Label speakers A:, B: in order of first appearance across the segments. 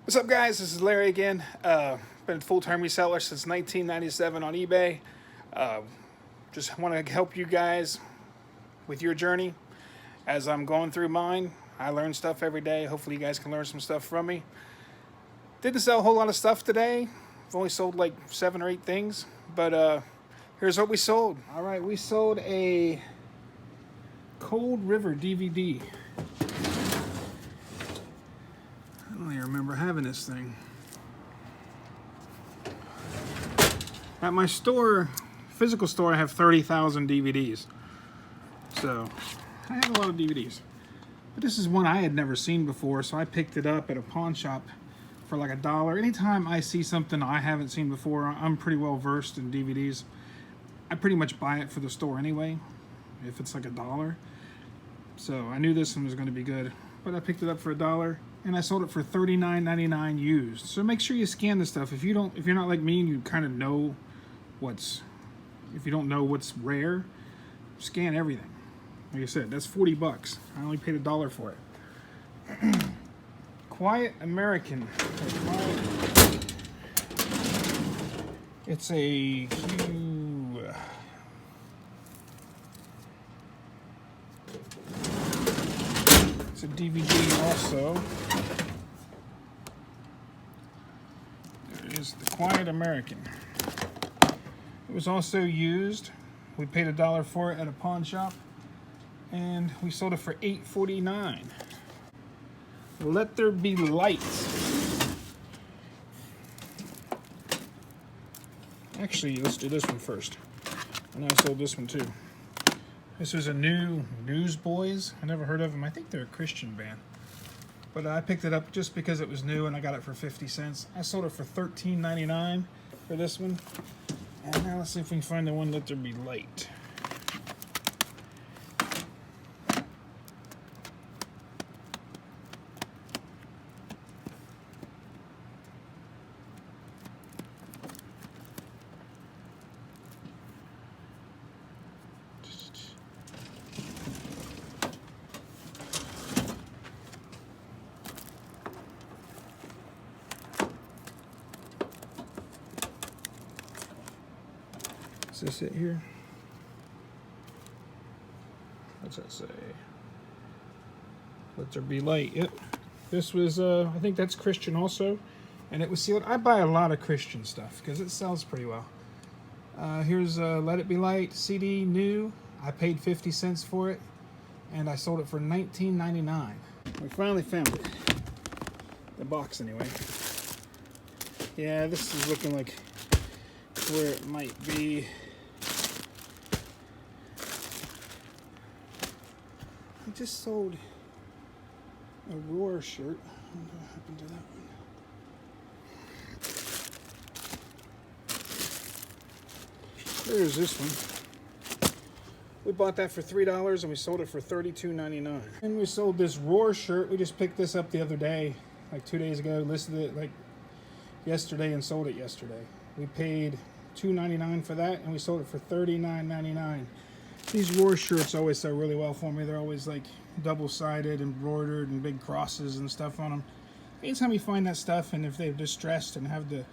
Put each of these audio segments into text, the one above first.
A: What's up, guys? This is Larry again. Been a full-time reseller since 1997 on eBay. Just want to help you guys with your journey as I'm going through mine. I learn stuff every day. Hopefully you guys can learn some stuff from me. Didn't sell a whole lot of stuff today. I've only sold like 7 or 8 things, but here's what we sold. All right, we sold a Cold River DVD. I don't even remember having this thing. At my store, physical store, I have 30,000 DVDs. So, I have a lot of DVDs. But this is one I had never seen before, so I picked it up at a pawn shop for like $1. Anytime I see something I haven't seen before, I'm pretty well versed in DVDs. I pretty much buy it for the store anyway, if it's like $1. So, I knew this one was going to be good. But I picked it up for $1. And I sold it for $39.99 used. So make sure you scan this stuff. If you're not like me and you kind of know if you don't know what's rare, scan everything. Like I said, that's 40 bucks. I only paid $1 for it. Quiet American. It's a It's a DVD also. There it is, The Quiet American. It was also used. We paid $1 for it at a pawn shop, and we sold it for $8.49. Let There Be Light. Actually, let's do this one first. I know I sold this one too. This was a new Newsboys. I never heard of them. I think they're a Christian band. But I picked it up just because it was new and I got it for 50 cents. I sold it for $13.99 for this one. And now let's see if we can find the one Let There Be Light. Is this it here? What's that say? Let There Be Light. Yep. This was, I think that's Christian also. And it was sealed. I buy a lot of Christian stuff because it sells pretty well. Here's Let It Be Light CD new. I paid 50 cents for it. And I sold it for $19.99. We finally found it. The box anyway. Yeah, this is looking like where it might be. I just sold a Roar shirt. What happened to that one? There's this one. We bought that for $3 and we sold it for $32.99. And we sold this Roar shirt. We just picked this up the other day, like 2 days ago. Listed it like yesterday and sold it yesterday. We paid $2.99 for that and we sold it for $39.99. These Roar shirts always sell really well for me. They're always like double-sided, embroidered, and big crosses and stuff on them. Anytime you find that stuff, and if they're distressed and have the,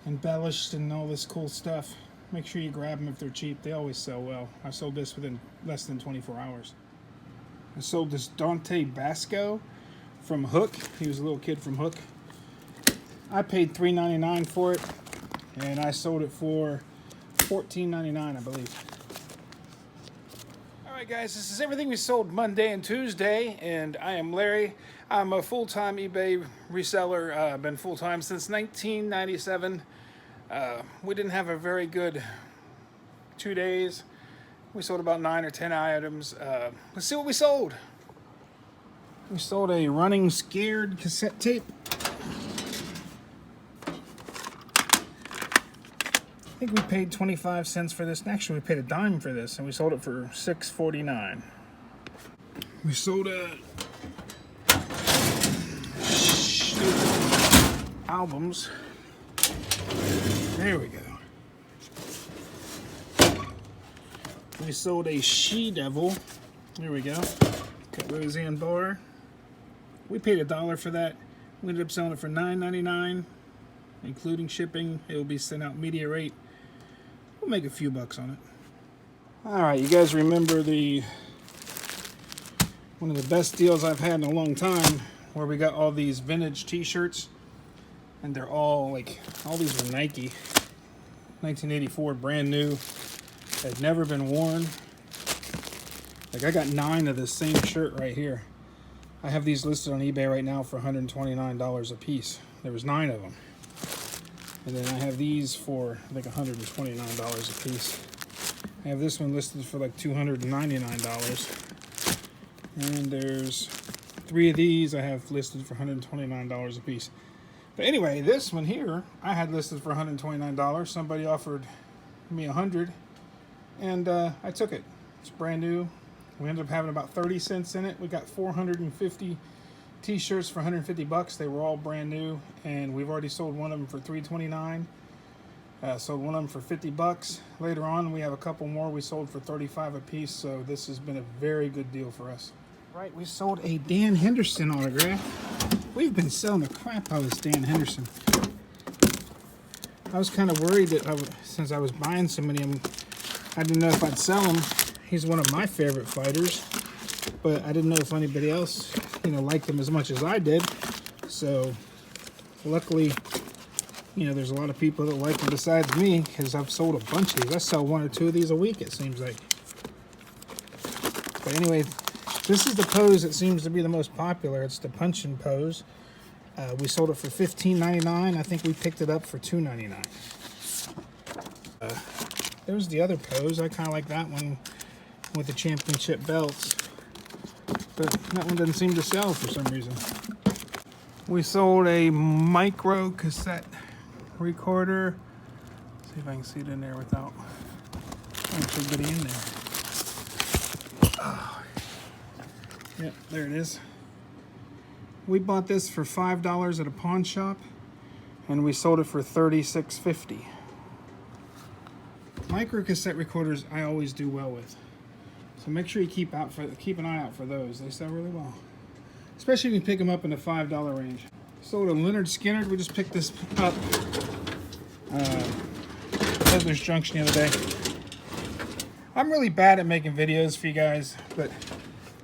A: embellished and all this cool stuff, make sure you grab them if they're cheap. They always sell well. I sold this within less than 24 hours. I sold this Dante Basco from Hook. He was a little kid from Hook. I paid $3.99 for it, and I sold it for $14.99, I believe. All right, guys, this is everything we sold Monday and Tuesday, and I am Larry. I'm a full-time eBay reseller. I've been full-time since 1997. We didn't have a very good 2 days. We sold about 9 or 10 items. Let's see what we sold. We sold a Running Scared cassette tape. I think we paid 25 cents for this. Actually, we paid a dime for this, and we sold it for $6.49. We sold albums. There we go. We sold a She-Devil. There we go. Got Roseanne Barr. We paid $1 for that. We ended up selling it for $9.99, including shipping. It will be sent out media rate. We'll make a few bucks on it. All right, you guys remember one of the best deals I've had in a long time, where we got all these vintage t-shirts, and they're all all these were Nike, 1984, brand new, had never been worn. I got 9 of this same shirt right here. I have these listed on eBay right now for $129 a piece. There was 9 of them. And then I have these for $129 a piece. I have this one listed for $299. And there's 3 of these I have listed for $129 a piece. But anyway, this one here I had listed for $129. Somebody offered me $100, and I took it. It's brand new. We ended up having about 30 cents in it. We got 450 t-shirts for 150 bucks. They were all brand new, and we've already sold one of them for $329. Sold one of them for 50 bucks. Later on, we have a couple more we sold for 35 a piece, so this has been a very good deal for us. Right, we sold a Dan Henderson autograph. We've been selling the crap out of this Dan Henderson. I was kind of worried that since I was buying so many of them, I didn't know if I'd sell them. He's one of my favorite fighters, but I didn't know if anybody else, liked him as much as I did. So, luckily, there's a lot of people that like him besides me, because I've sold a bunch of these. I sell 1 or 2 of these a week, it seems like. But anyway, this is the pose that seems to be the most popular. It's the punch-in pose. We sold it for $15.99. I think we picked it up for $2.99. There's the other pose. I kind of like that one with the championship belts, but that one doesn't seem to sell for some reason. We sold a micro cassette recorder. Let's see if I can see it in there without everybody in there. Oh. Yep, there it is. We bought this for $5 at a pawn shop, and we sold it for $36.50. Micro cassette recorders I always do well with. So make sure you keep an eye out for those. They sell really well, especially if you pick them up in the $5 range. Sold a Leonard Skinner. We just picked this up Peddler's Junction the other day. I'm really bad at making videos for you guys, but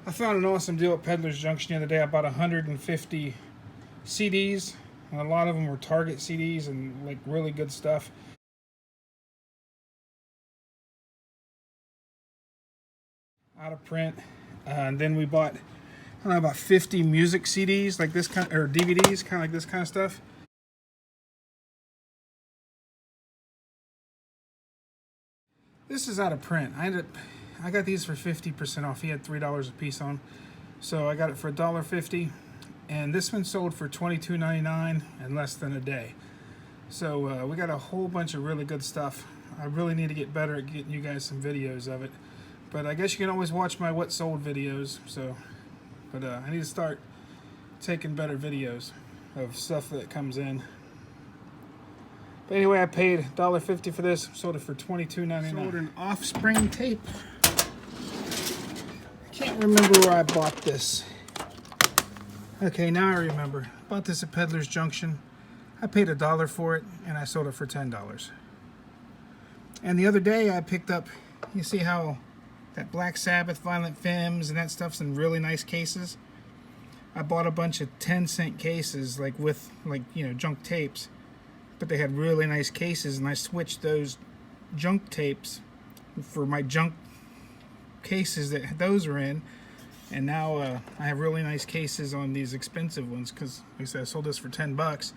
A: I found an awesome deal at Peddler's Junction the other day. I bought 150 CDs, and a lot of them were Target CDs and really good stuff. Out of print, and then we bought, about 50 music CDs like this kind, or DVDs, kind of like this kind of stuff. This is out of print. I got these for 50% off. He had $3 a piece on, so I got it for $1.50, and this one sold for $22.99 in less than a day. So we got a whole bunch of really good stuff. I really need to get better at getting you guys some videos of it. But I guess you can always watch my what sold videos. But I need to start taking better videos of stuff that comes in. But anyway, I paid $1.50 for this. Sold it for $22.99. Sold an Offspring tape. I can't remember where I bought this. Okay, now I remember. I bought this at Peddler's Junction. I paid $1 for it, and I sold it for $10. And the other day I picked up, you see how that Black Sabbath, Violent Femmes, and that stuff's in really nice cases. I bought a bunch of 10-cent cases, with junk tapes, but they had really nice cases, and I switched those junk tapes for my junk cases that those are in, and now I have really nice cases on these expensive ones, because like I said, I sold this for 10 bucks,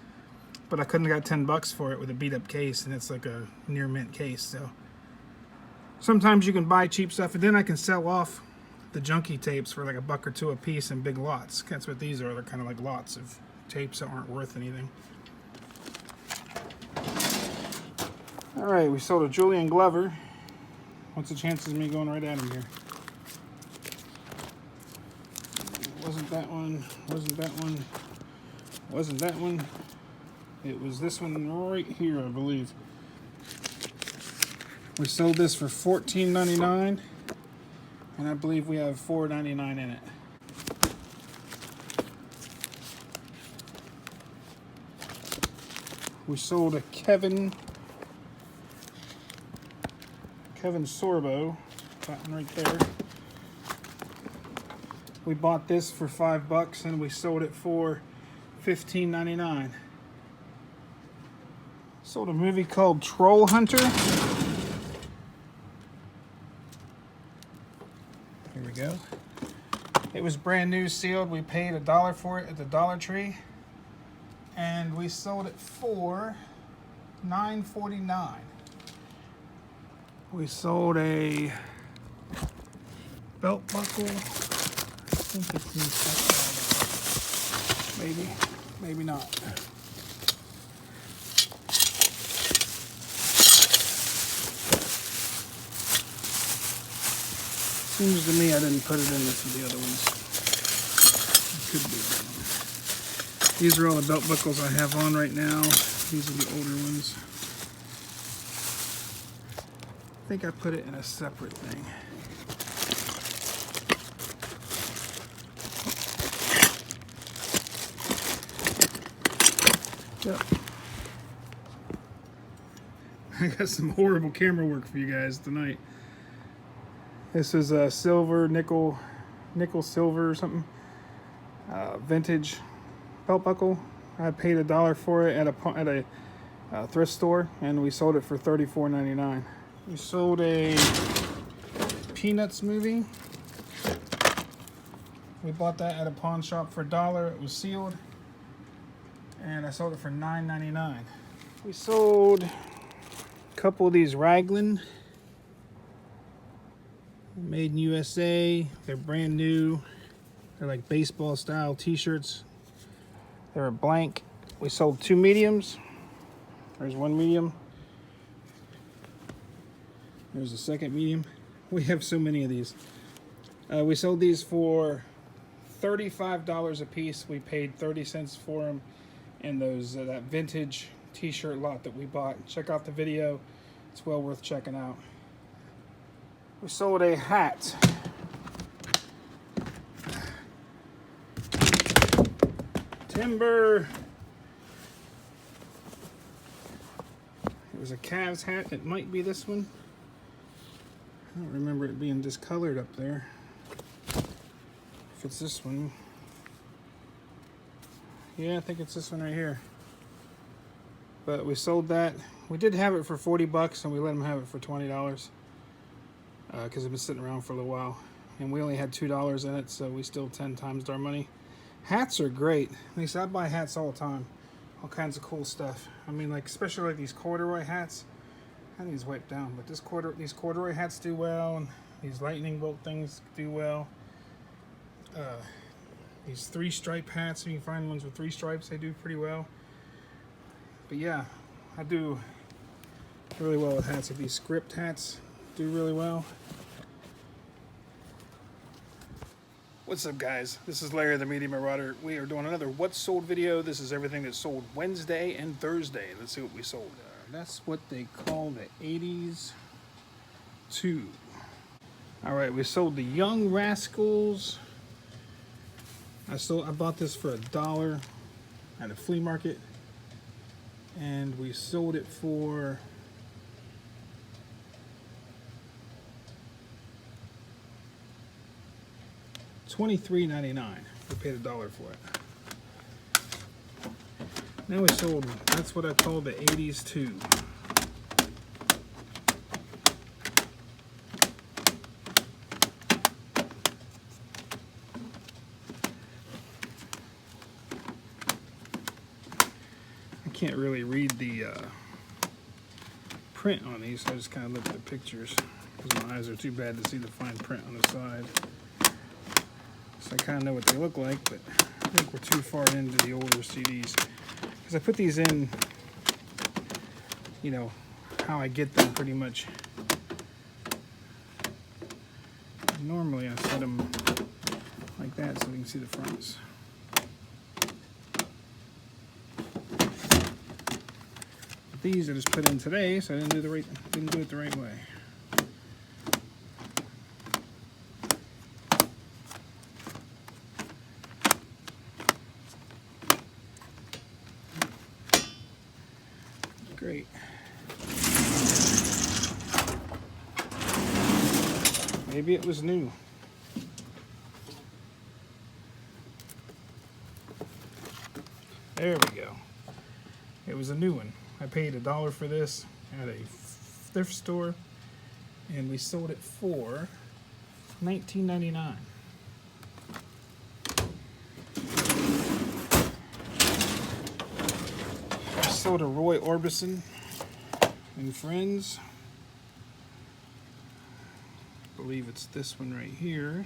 A: but I couldn't have got 10 bucks for it with a beat up case, and it's like a near mint case. So sometimes you can buy cheap stuff, and then I can sell off the junky tapes for $1 or $2 a piece in big lots. That's what these are. They're kind of like lots of tapes that aren't worth anything. All right, we sold a Julian Glover. What's the chances of me going right at him here? Wasn't that one. Wasn't that one. Wasn't that one. It was this one right here, I believe. We sold this for $14.99, and I believe we have $4.99 in it. We sold a Kevin Sorbo, that one right there. We bought this for $5 and we sold it for $15.99. Sold a movie called Troll Hunter. Here we go. It was brand new, sealed. We paid $1 for it at the Dollar Tree, and we sold it for $9.49. We sold a belt buckle. I think it's in maybe, maybe not. Seems to me I didn't put it in with the other ones. It could be. These are all the belt buckles I have on right now. These are the older ones. I think I put it in a separate thing. Yep. I got some horrible camera work for you guys tonight. This is a silver, nickel silver or something. Vintage belt buckle. I paid $1 for it at a thrift store, and we sold it for $34.99. We sold a Peanuts movie. We bought that at a pawn shop for $1. It was sealed, and I sold it for $9.99. We sold a couple of these Raglan. Made in USA. They're brand new. They're like baseball style t-shirts. They were blank. We sold 2 mediums. There's 1 medium. There's a second medium. We have so many of these. We sold these for $35 a piece. We paid 30 cents for them in those that vintage t-shirt lot that we bought. Check out the video. It's well worth checking out. We sold a hat. Timber. It was a Cavs hat. It might be this one. I don't remember it being discolored up there. If it's this one. Yeah, I think it's this one right here. But we sold that. We did have it for $40 and we let them have it for $20. Because it's been sitting around for a little while, and we only had $2 in it, so we still 10 times our money. Hats are great. At least I buy hats all the time, all kinds of cool stuff. I mean, like especially like these corduroy hats. I think it's wiped down, but these corduroy hats do well, and these lightning bolt things do well. These 3-stripe hats, you can find ones with 3 stripes. They do pretty well. But yeah, I do really well with hats. Like these script hats do really well. What's up, guys? This is Larry, the Media Marauder. We are doing another What's Sold video. This is everything that sold Wednesday and Thursday. Let's see what we sold. That's what they call the 80s 2. All right, we sold the Young Rascals. I bought this for $1 at a flea market, and we sold it for $23.99. We paid $1 for it. Now we sold, that's what I call the 80s 2. I can't really read the print on these, so I just kind of look at the pictures because my eyes are too bad to see the fine print on the side. So I kind of know what they look like, but I think we're too far into the older CDs. Because I put these in, you know, how I get them pretty much. Normally I set them like that so we can see the fronts. But these I just put in today, so I didn't do it the right way. Great. Maybe it was new. There we go. It was a new one. I paid $1 for this at a thrift store, and we sold it for $19.99. I sold a Roy Orbison and Friends. I believe it's this one right here.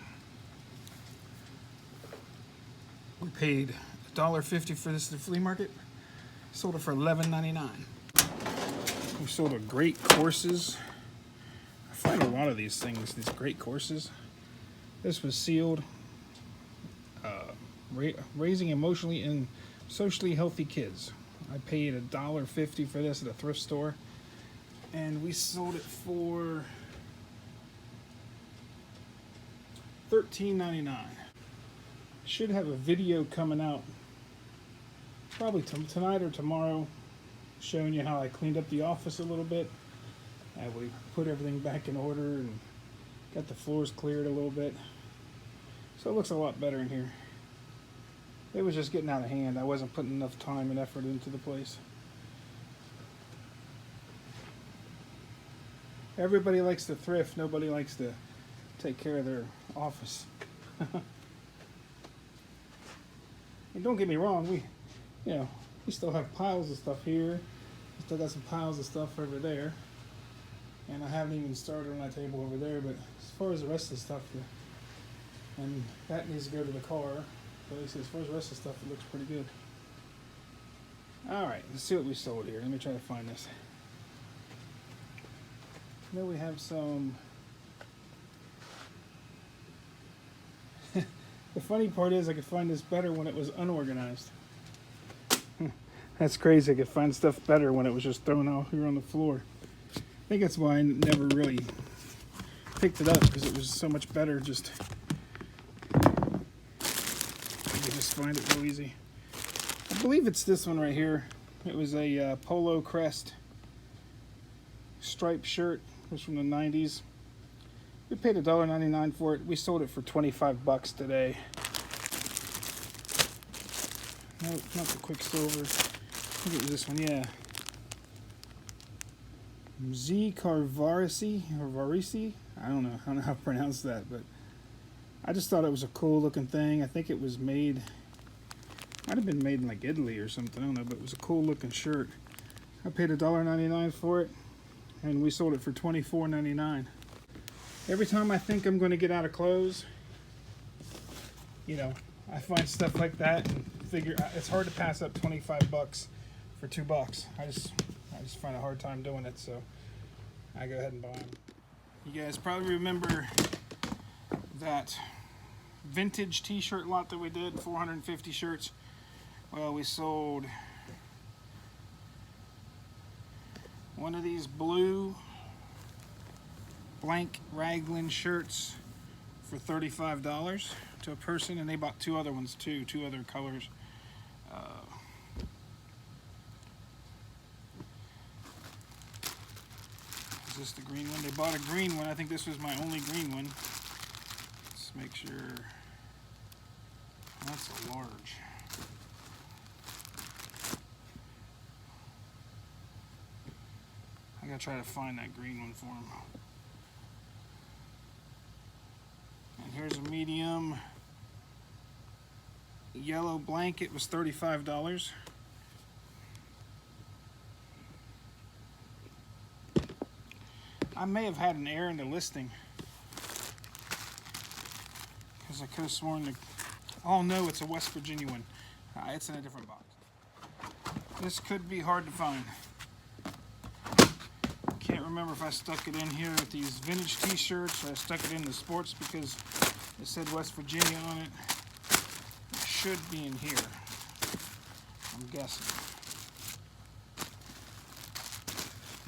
A: We paid $1.50 for this at the flea market. Sold it for $11.99. We sold a great courses. I find a lot of these things, these great courses. This was sealed. Raising emotionally and socially healthy kids. I paid $1.50 for this at a thrift store, and we sold it for $13.99. Should have a video coming out probably tonight or tomorrow, showing you how I cleaned up the office a little bit. We put everything back in order and got the floors cleared a little bit. So it looks a lot better in here. It was just getting out of hand. I wasn't putting enough time and effort into the place. Everybody likes to thrift. Nobody likes to take care of their office. And don't get me wrong, we still have piles of stuff here. We still got some piles of stuff over there. And I haven't even started on that table over there, but as far as the rest of the stuff, and that needs to go to the car. But as far as the rest of the stuff, it looks pretty good. Alright, let's see what we sold here. Let me try to find this. Then we have some... The funny part is I could find this better when it was unorganized. That's crazy. I could find stuff better when it was just thrown out here on the floor. I think that's why I never really picked it up, because it was so much better just... You can just find it real easy. I believe it's this one right here. It was a polo crest striped shirt. It was from the 90s. We paid $1.99 for it. We sold it for $25 today. No, not the quick silver. I think it was this one, yeah. Z Carvarisi, or Varisi. I don't know how to pronounce that, but I just thought it was a cool looking thing. I think it was made, might have been made in like Italy or something, I don't know, but it was a cool looking shirt. I paid $1.99 for it, and we sold it for $24.99. Every time I think I'm going to get out of clothes, I find stuff like that and figure it's hard to pass up $25 for $2. I just find a hard time doing it, so I go ahead and buy them. You guys probably remember that vintage t-shirt lot that we did, 450 shirts. Well, we sold one of these blue blank raglan shirts for $35 to a person, and they bought two other ones too, two other colors. Is this the green one? They bought a green one. I think this was my only green one. Let's make sure. That's a large. I gotta try to find that green one for him. And here's a medium yellow blanket. Was $35. I may have had an error in the listing, because I could have sworn that. Oh no, it's a West Virginia one. It's in a different box. This could be hard to find. Can't remember if I stuck it in here with these vintage t-shirts or I stuck it in the sports, because it said West Virginia on it. It should be in here, I'm guessing.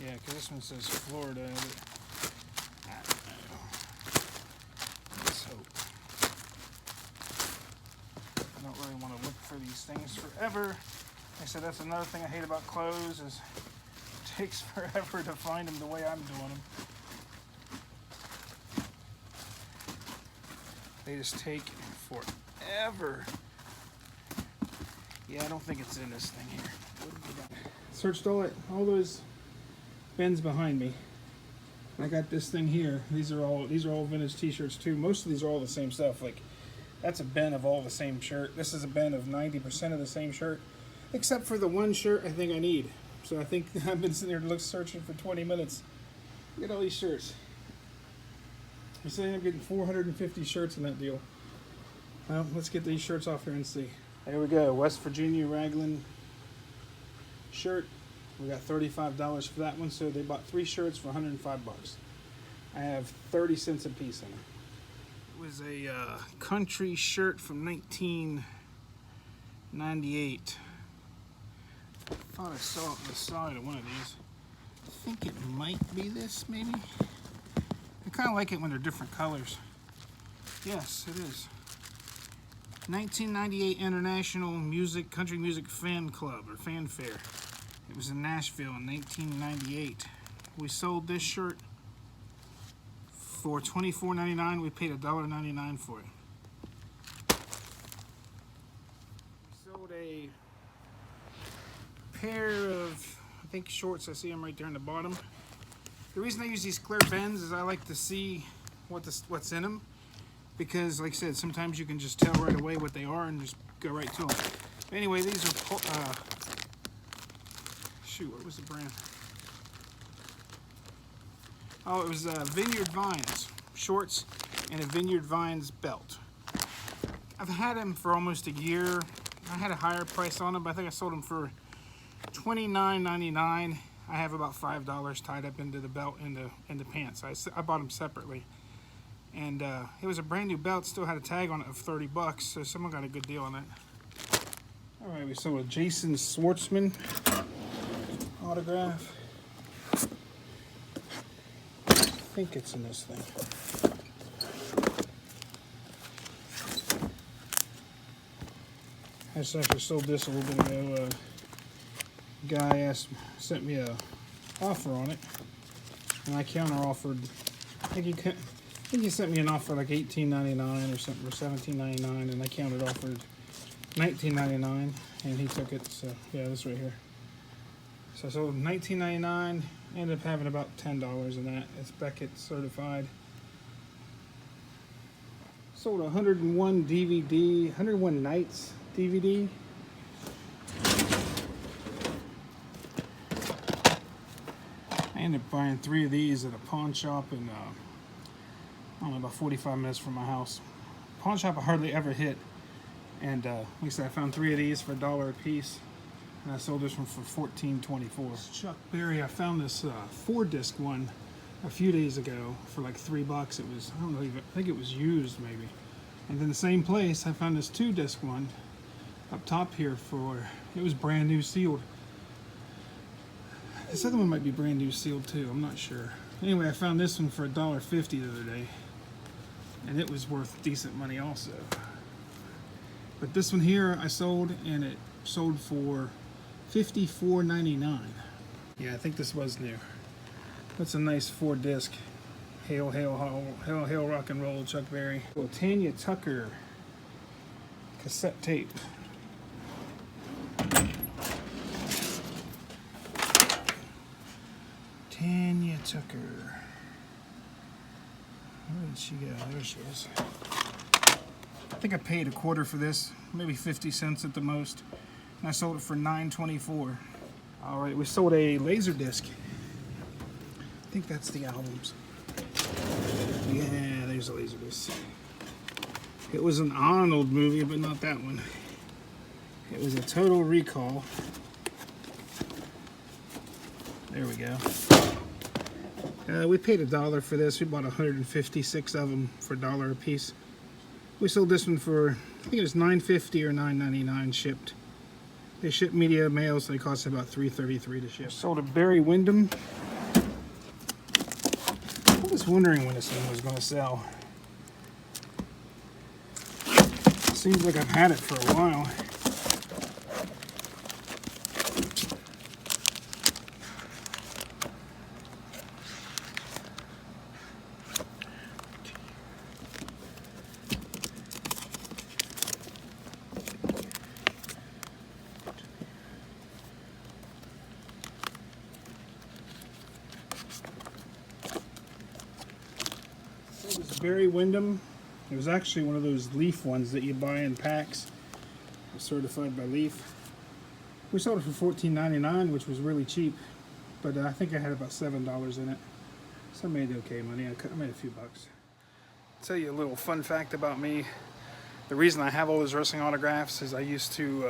A: Yeah, because this one says Florida. I don't know. Let's hope. I don't really want to look for these things forever. Like I said, that's another thing I hate about clothes is takes forever to find them the way I'm doing them. They just take forever. Yeah, I don't think it's in this thing here. What have we got? Searched all those bins behind me. I got this thing here. These are all vintage t-shirts too. Most of these are all the same stuff. Like, that's a bin of all the same shirt. This is a bin of 90% of the same shirt, except for the one shirt I think I need. So I think I've been sitting there searching for 20 minutes. Look at all these shirts. You're saying I'm getting 450 shirts in that deal. Well, let's get these shirts off here and see. There we go, West Virginia Raglan shirt. We got $35 for that one, so they bought 3 shirts for 105 bucks. I have 30 cents a piece in it. It was a country shirt from 1998. I thought I saw it on the side of one of these. I think it might be this, maybe? I kind of like it when they're different colors. Yes, it is. 1998 International Country Music Fan Club, or Fanfare. It was in Nashville in 1998. We sold this shirt for $24.99. We paid $1.99 for it. We sold a pair of, I think, shorts. I see them right there in the bottom. The reason I use these clear bins is I like to see what's in them. Because, like I said, sometimes you can just tell right away what they are and just go right to them. Anyway, these are, shoot, what was the brand? Oh, it was Vineyard Vines shorts and a Vineyard Vines belt. I've had them for almost a year. I had a higher price on them, but I think I sold them for $29.99. I have about $5 tied up into the belt and the pants. I bought them separately. And it was a brand new belt, still had a tag on it of 30 bucks, so someone got a good deal on that. All right, we sold a Jason Schwartzman autograph. I think it's in this thing. I just actually sold this a little bit ago. A guy sent me a offer on it, and I counter offered. I think he sent me an offer like $18.99 or something, or $17.99, and I counted offered $19.99, and he took it. So yeah, this right here. So I sold $19.99. Ended up having about $10 in that. It's Beckett certified. Sold 101 DVD, 101 Nights DVD. I ended up buying 3 of these at a pawn shop in, I don't know, about 45 minutes from my house. Pawn shop I hardly ever hit. And like I said, I found 3 of these for $1 a piece. And I sold this one for $14.24. Chuck Berry, I found this 4-disc one a few days ago for like $3. It was, I don't know, I think it was used maybe. And then the same place, I found this 2-disc one up top here for, it was brand new sealed. This other one might be brand new sealed too, I'm not sure. Anyway, I found this one for $1.50 the other day. And it was worth decent money also. But this one here I sold, and it sold for $54.99. Yeah, I think this was new. That's a nice 4-disc. Hail, hail, hail, hail, rock and roll, Chuck Berry. Well, Tanya Tucker cassette tape. Tanya Tucker. Where did she go? There she is. I think I paid $0.25 for this, maybe 50 cents at the most. And I sold it for $9.24. All right, we sold a Laserdisc. I think that's the albums. Yeah, there's a Laserdisc. It was an Arnold movie, but not that one. It was a Total Recall. There we go. We paid $1 for this. We bought 156 of them for $1 a piece. We sold this one for, I think it was $9.50 or $9.99 shipped. They ship media mail, so they cost about $3.33 to ship. Sold a Barry Windham. I was wondering when this thing was going to sell. Seems like I've had it for a while. Barry Windham. It was actually one of those Leaf ones that you buy in packs. It was certified by Leaf. We sold it for $14.99, which was really cheap. But I think I had about $7 in it. So I made okay money. I made a few bucks. I'll tell you a little fun fact about me. The reason I have all those wrestling autographs is I used to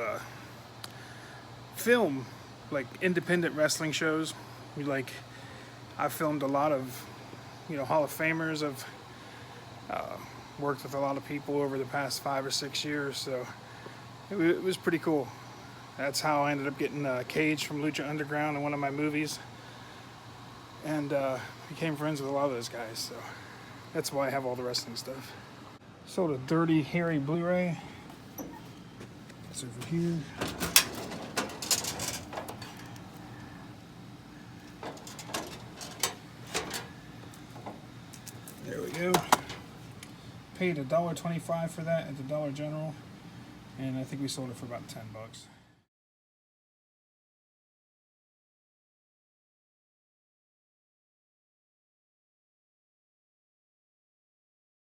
A: film like independent wrestling shows. I filmed a lot of, Hall of Famers. I've worked with a lot of people over the past 5 or 6 years, so it was pretty cool. That's how I ended up getting Cage from Lucha Underground in one of my movies, and became friends with a lot of those guys, so that's why I have all the wrestling stuff. Sold a Dirty Harry Blu-ray. It's over here. There we go. Paid $1.25 for that at the Dollar General, and I think we sold it for about $10.